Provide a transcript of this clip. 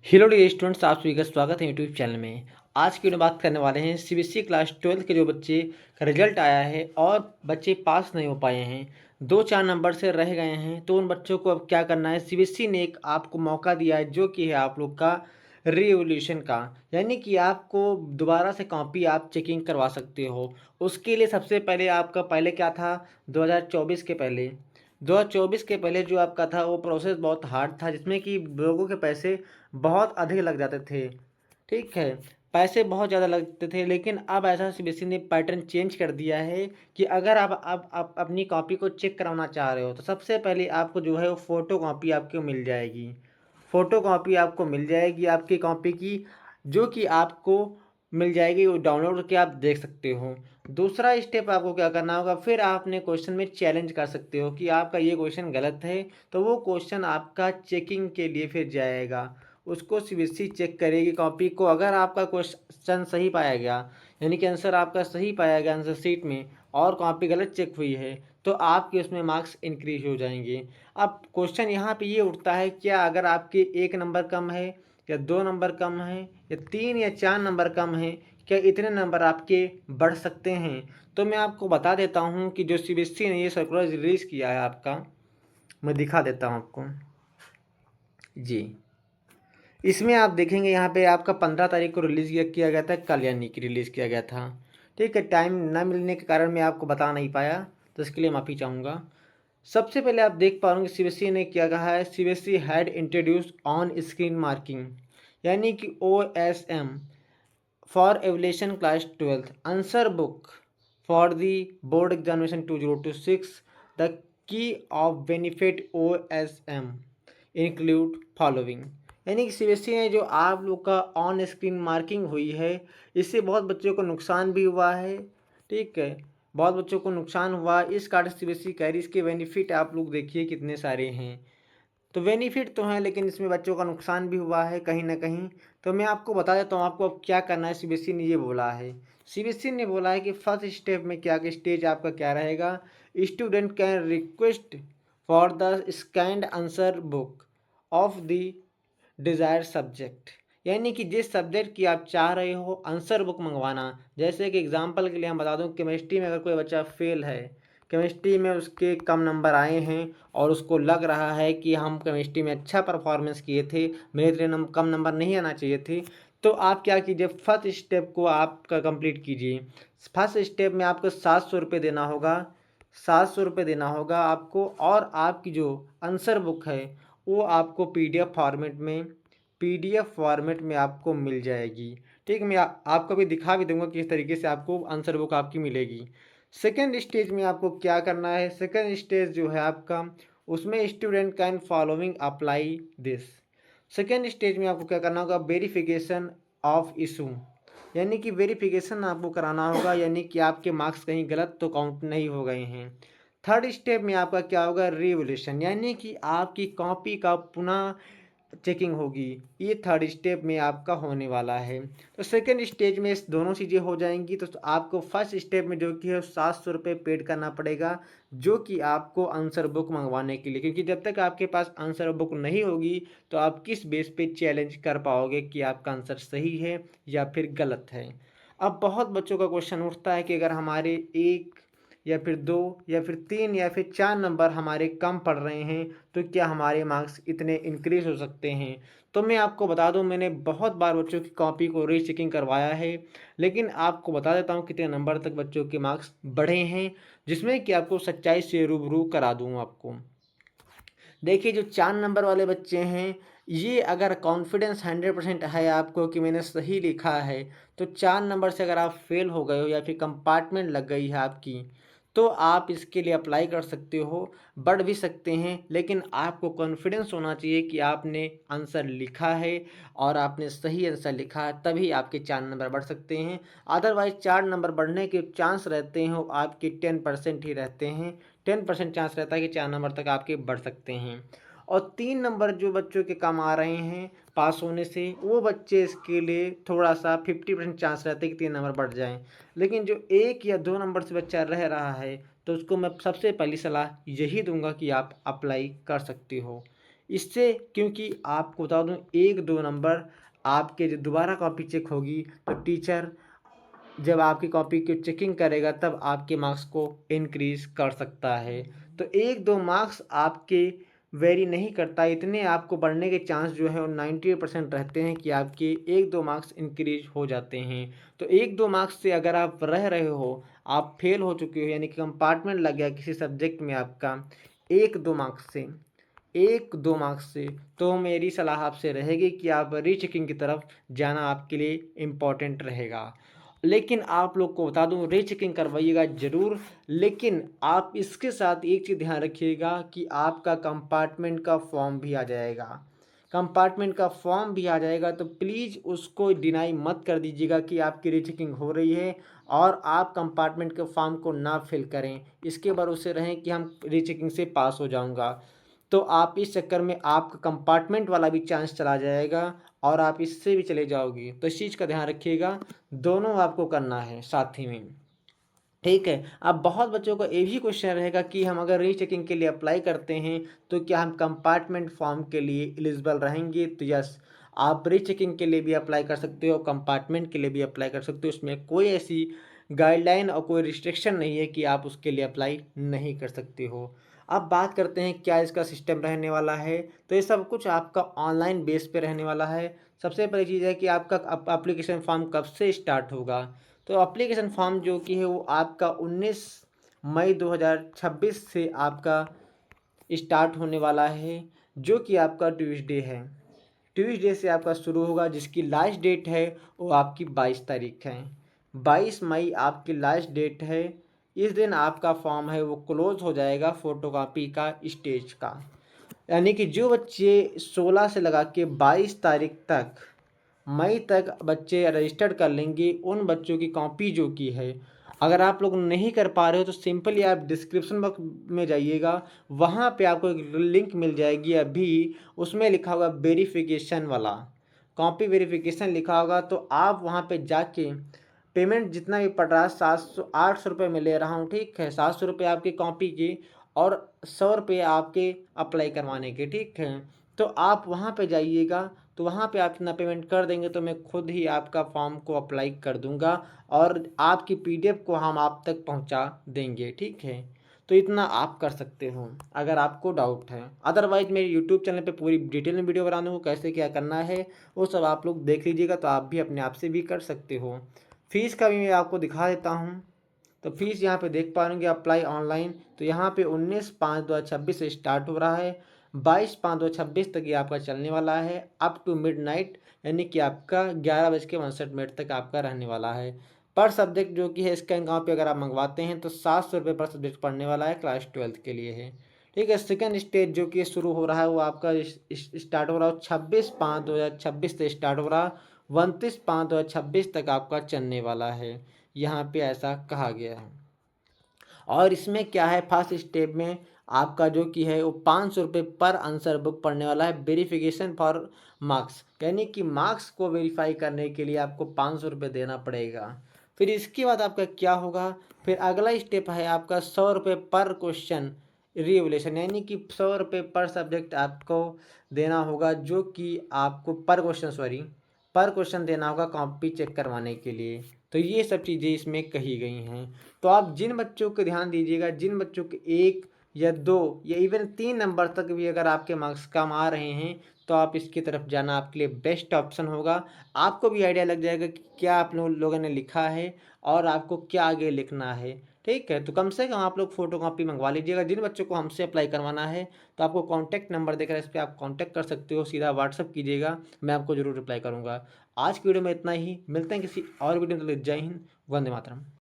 Hello dear students, आप सभी का स्वागत है यूट्यूब चैनल में। आज की वीडियो में बात करने वाले हैं सीबीएसई क्लास 12 के जो बच्चे का रिजल्ट आया है और बच्चे पास नहीं हो पाए हैं, 2-4 नंबर से रह गए हैं, तो उन बच्चों को अब क्या करना है। सीबीएसई ने एक आपको मौका दिया है जो कि है आप लोग का रीवैल्यूएशन का, यानी कि आपको दोबारा से कॉपी आप चेकिंग करवा सकते हो। उसके लिए सबसे पहले आपका पहले क्या था, 2024 के पहले जो आपका था वो प्रोसेस बहुत हार्ड था, जिसमें कि लोगों के पैसे बहुत अधिक लग जाते थे। ठीक है, पैसे बहुत ज़्यादा लगते थे, लेकिन अब ऐसा सीबीएसई ने पैटर्न चेंज कर दिया है कि अगर आप अपनी कॉपी को चेक कराना चाह रहे हो तो सबसे पहले आपको जो है वो फ़ोटो कॉपी आपको मिल जाएगी। फ़ोटो कॉपी आपको मिल जाएगी आपकी कॉपी की, जो कि आपको मिल जाएगी, वो डाउनलोड करके आप देख सकते हो। दूसरा स्टेप आपको क्या करना होगा, फिर आप अपने क्वेश्चन में चैलेंज कर सकते हो कि आपका ये क्वेश्चन गलत है, तो वो क्वेश्चन आपका चेकिंग के लिए फिर जाएगा। उसको सीबीएसई चेक करेगी कॉपी को। अगर आपका क्वेश्चन सही पाया गया, यानी कि आंसर आपका सही पाया गया आंसर शीट में, और कॉपी गलत चेक हुई है, तो आपके उसमें मार्क्स इंक्रीज हो जाएंगे। अब क्वेश्चन यहाँ पे ये उठता है, क्या अगर आपके 1 नंबर कम है या 2 नंबर कम है या 3 या 4 नंबर कम है, क्या इतने नंबर आपके बढ़ सकते हैं? तो मैं आपको बता देता हूँ कि जो सीबीएसई ने ये सर्कुलर रिलीज़ किया है आपका, मैं दिखा देता हूँ आपको जी। इसमें आप देखेंगे यहाँ पे आपका 15 तारीख को रिलीज़ किया गया था, कल यानी कि रिलीज़ किया गया था। ठीक है, टाइम ना मिलने के कारण मैं आपको बता नहीं पाया, तो इसके लिए माफ़ी चाहूँगा। सबसे पहले आप देख पा रहे होंगे सीबीएसई ने क्या कहा है। CBSE had introduced on screen marking, यानी कि OSM for evolution class 12 answer book for the board examination 2026। The key of benefit OSM include following, यानी कि सीबीएसई ने जो आप लोग का ऑन स्क्रीन मार्किंग हुई है, इससे बहुत बच्चों को नुकसान भी हुआ है। ठीक है, बहुत बच्चों को नुकसान हुआ, इस कारण सीबीएसई कह रही इसके बेनिफिट आप लोग देखिए कितने सारे हैं। तो बेनिफिट तो हैं, लेकिन इसमें बच्चों का नुकसान भी हुआ है कहीं ना कहीं। तो मैं आपको बता देता हूँ आपको अब क्या करना है। सीबीएसई ने ये बोला है, सीबीएसई ने बोला है कि फर्स्ट स्टेप में क्या, कि स्टेज आपका क्या रहेगा, student can request for the scanned answer book of the desire subject, यानी कि जिस सब्जेक्ट की आप चाह रहे हो आंसर बुक मंगवाना। जैसे कि एग्जांपल के लिए हम बता दूं, केमिस्ट्री में अगर कोई बच्चा फेल है, केमिस्ट्री में उसके कम नंबर आए हैं और उसको लग रहा है कि हम केमिस्ट्री में अच्छा परफॉर्मेंस किए थे, मेरे इतने कम नंबर नहीं आना चाहिए थे, तो आप क्या कीजिए, फर्स्ट स्टेप को आपका कंप्लीट कीजिए। फर्स्ट स्टेप में आपको 700 रुपये देना होगा, 700 रुपये देना होगा आपको, और आपकी जो आंसर बुक है वो आपको पीडीएफ फॉर्मेट में आपको मिल जाएगी। ठीक है, मैं आपको भी दिखा भी दूंगा किस तरीके से आपको आंसर बुक आपकी मिलेगी। सेकेंड स्टेज में आपको क्या करना है, सेकेंड स्टेज जो है आपका, उसमें student can following apply this. Second stage में आपको क्या करना होगा, वेरिफिकेशन ऑफ इशू, यानी कि वेरिफिकेशन आपको कराना होगा, यानी कि आपके मार्क्स कहीं गलत तो काउंट नहीं हो गए हैं। थर्ड स्टेप में आपका क्या होगा, रिवोल्यूशन, यानी कि आपकी कॉपी का पुनः चेकिंग होगी। ये थर्ड स्टेप में आपका होने वाला है। तो सेकेंड स्टेज में इस दोनों चीज़ें हो जाएंगी, तो आपको फर्स्ट स्टेप में जो कि है 700 रुपये पेड करना पड़ेगा, जो कि आपको आंसर बुक मंगवाने के लिए, क्योंकि जब तक आपके पास आंसर बुक नहीं होगी तो आप किस बेस पे चैलेंज कर पाओगे कि आपका आंसर सही है या फिर गलत है। अब बहुत बच्चों का क्वेश्चन उठता है कि अगर हमारे 1 या फिर 2 या फिर 3 या फिर 4 नंबर हमारे कम पड़ रहे हैं, तो क्या हमारे मार्क्स इतने इंक्रीज हो सकते हैं? तो मैं आपको बता दूं, मैंने बहुत बार बच्चों की कॉपी को रीचेकिंग करवाया है, लेकिन आपको बता देता हूं कितने नंबर तक बच्चों के मार्क्स बढ़े हैं, जिसमें कि आपको सच्चाई से रूबरू करा दूं आपको। देखिए, जो 4 नंबर वाले बच्चे हैं, ये अगर कॉन्फिडेंस 100% है आपको कि मैंने सही लिखा है, तो 4 नंबर से अगर आप फेल हो गए हो या फिर कंपार्टमेंट लग गई है आपकी, तो आप इसके लिए अप्लाई कर सकते हो, बढ़ भी सकते हैं, लेकिन आपको कॉन्फिडेंस होना चाहिए कि आपने आंसर लिखा है और आपने सही आंसर लिखा है, तभी आपके 4 नंबर बढ़ सकते हैं। अदरवाइज 4 नंबर बढ़ने के चांस रहते हैं वो आपके 10% ही रहते हैं। 10% चांस रहता है कि 4 नंबर तक आपके बढ़ सकते हैं। और 3 नंबर जो बच्चों के कम आ रहे हैं पास होने से, वो बच्चे इसके लिए थोड़ा सा 50% चांस रहते हैं कि 3 नंबर बढ़ जाएं। लेकिन जो 1 या 2 नंबर से बच्चा रह रहा है, तो उसको मैं सबसे पहली सलाह यही दूंगा कि आप अप्लाई कर सकते हो। इससे क्योंकि आपको बता दूँ 1-2 नंबर आपके जो दोबारा कॉपी चेक होगी तो टीचर जब आपकी कॉपी की चेकिंग करेगा तब आपके मार्क्स को इंक्रीज़ कर सकता है। तो 1-2 मार्क्स आपके वेरी नहीं करता, इतने आपको बढ़ने के चांस जो है वो 98% रहते हैं कि आपके 1-2 मार्क्स इंक्रीज़ हो जाते हैं। तो 1-2 मार्क्स से अगर आप रह रहे हो, आप फेल हो चुके हो यानी कि कंपार्टमेंट लग गया किसी सब्जेक्ट में आपका 1-2 मार्क्स से 1-2 मार्क्स से, तो मेरी सलाह आपसे रहेगी कि आप रीचेकिंग की तरफ जाना आपके लिए इम्पोर्टेंट रहेगा। लेकिन आप लोग को बता दूँ रीचेकिंग करवाइएगा ज़रूर, लेकिन आप इसके साथ एक चीज़ ध्यान रखिएगा कि आपका कंपार्टमेंट का फॉर्म भी आ जाएगा। कंपार्टमेंट का फॉर्म भी आ जाएगा तो प्लीज़ उसको डिनाई मत कर दीजिएगा कि आपकी रीचेकिंग हो रही है और आप कंपार्टमेंट के फॉर्म को ना फिल करें। इसके भरोसे रहें कि हम रीचेकिंग से पास हो जाऊँगा। तो आप इस चक्कर में आपका कंपार्टमेंट वाला भी चांस चला जाएगा और आप इससे भी चले जाओगे। तो इस चीज़ का ध्यान रखिएगा, दोनों आपको करना है साथ ही में। ठीक है। अब बहुत बच्चों का ये भी क्वेश्चन रहेगा कि हम अगर रीचेकिंग के लिए अप्लाई करते हैं तो क्या हम कंपार्टमेंट फॉर्म के लिए एलिजिबल रहेंगे? तो यस, आप रीचेकिंग के लिए भी अप्लाई कर सकते हो, कंपार्टमेंट के लिए भी अप्लाई कर सकते हो। उसमें कोई ऐसी गाइडलाइन और कोई रिस्ट्रिक्शन नहीं है कि आप उसके लिए अप्लाई नहीं कर सकते हो। अब बात करते हैं क्या इसका सिस्टम रहने वाला है, तो ये सब कुछ आपका ऑनलाइन बेस पे रहने वाला है। सबसे पहली चीज़ है कि आपका एप्लीकेशन फॉर्म कब से स्टार्ट होगा। तो एप्लीकेशन फॉर्म जो कि है वो आपका 19 मई 2026 से आपका स्टार्ट होने वाला है, जो कि आपका ट्यूसडे है। ट्यूसडे से आपका शुरू होगा, जिसकी लास्ट डेट है वो आपकी 22 तारीख है। 22 मई आपकी लास्ट डेट है। इस दिन आपका फॉर्म है वो क्लोज हो जाएगा फोटोकॉपी का स्टेज का। यानी कि जो बच्चे 16 से लगा के 22 तारीख तक मई तक बच्चे रजिस्टर्ड कर लेंगे, उन बच्चों की कॉपी जो की है, अगर आप लोग नहीं कर पा रहे हो तो सिंपली आप डिस्क्रिप्शन बॉक्स में जाइएगा, वहाँ पे आपको एक लिंक मिल जाएगी अभी, उसमें लिखा होगा वेरिफिकेशन वाला, कॉपी वेरिफिकेशन लिखा होगा, तो आप वहाँ पे जाके पेमेंट जितना भी पड़ रहा है 700-800 रुपये में ले रहा हूँ, ठीक है, 700 रुपये आपकी कॉपी की और 100 रुपये आपके अप्लाई करवाने के, ठीक है। तो आप वहाँ पे जाइएगा, तो वहाँ पे आप इतना पेमेंट कर देंगे तो मैं खुद ही आपका फॉर्म को अप्लाई कर दूंगा और आपकी पीडीएफ को हम आप तक पहुँचा देंगे, ठीक है। तो इतना आप कर सकते हो अगर आपको डाउट है। अदरवाइज मेरे यूट्यूब चैनल पे पूरी डिटेल में वीडियो बना दूँगा कैसे क्या करना है, वो सब आप लोग देख लीजिएगा, तो आप भी अपने आप से भी कर सकते हो। फ़ीस का भी मैं आपको दिखा देता हूँ। तो फीस यहाँ पे देख पा रहे अप्लाई ऑनलाइन, तो यहाँ पे 19/5/2026 से स्टार्ट हो रहा है, 22/5/2026 तक ये आपका चलने वाला है, अप टू मिडनाइट, यानी कि आपका 11:59 तक आपका रहने वाला है। पर सब्जेक्ट जो कि है स्कैन कॉपी अगर आप मंगवाते हैं तो 700 रुपये पर सब्जेक्ट पढ़ने वाला है, क्लास 12th के लिए है, ठीक है। सेकेंड स्टेज जो कि शुरू हो रहा है वो आपका स्टार्ट हो रहा है 26/5/2026 से स्टार्ट हो रहा है, 29/5/2026 तक आपका चलने वाला है, यहाँ पे ऐसा कहा गया है। और इसमें क्या है, फर्स्ट स्टेप में आपका जो कि है वो 500 रुपये पर आंसर बुक पढ़ने वाला है, वेरिफिकेशन फॉर मार्क्स, यानी कि मार्क्स को वेरीफाई करने के लिए आपको 500 रुपये देना पड़ेगा। फिर इसके बाद आपका क्या होगा, फिर अगला स्टेप है आपका 100 रुपये पर क्वेश्चन रिवोल्यूशन, यानी कि 100 रुपये पर सब्जेक्ट आपको देना होगा, जो कि आपको पर क्वेश्चन पर क्वेश्चन देना होगा कॉपी चेक करवाने के लिए। तो ये सब चीज़ें इसमें कही गई हैं। तो आप जिन बच्चों को ध्यान दीजिएगा, जिन बच्चों के 1 या 2 या इवन 3 नंबर तक भी अगर आपके मार्क्स कम आ रहे हैं तो आप इसकी तरफ जाना आपके लिए बेस्ट ऑप्शन होगा। आपको भी आइडिया लग जाएगा कि क्या आप लोगों ने लिखा है और आपको क्या आगे लिखना है, ठीक है। तो कम से कम आप लोग फ़ोटोकॉपी मंगवा लीजिएगा। जिन बच्चों को हमसे अप्लाई करवाना है तो आपको कॉन्टैक्ट नंबर देकर इस पर आप कॉन्टैक्ट कर सकते हो, सीधा व्हाट्सअप कीजिएगा, मैं आपको ज़रूर रिप्लाई करूँगा। आज की वीडियो में इतना ही, मिलते हैं किसी और वीडियो में। जय हिंद, वंदे मातरम।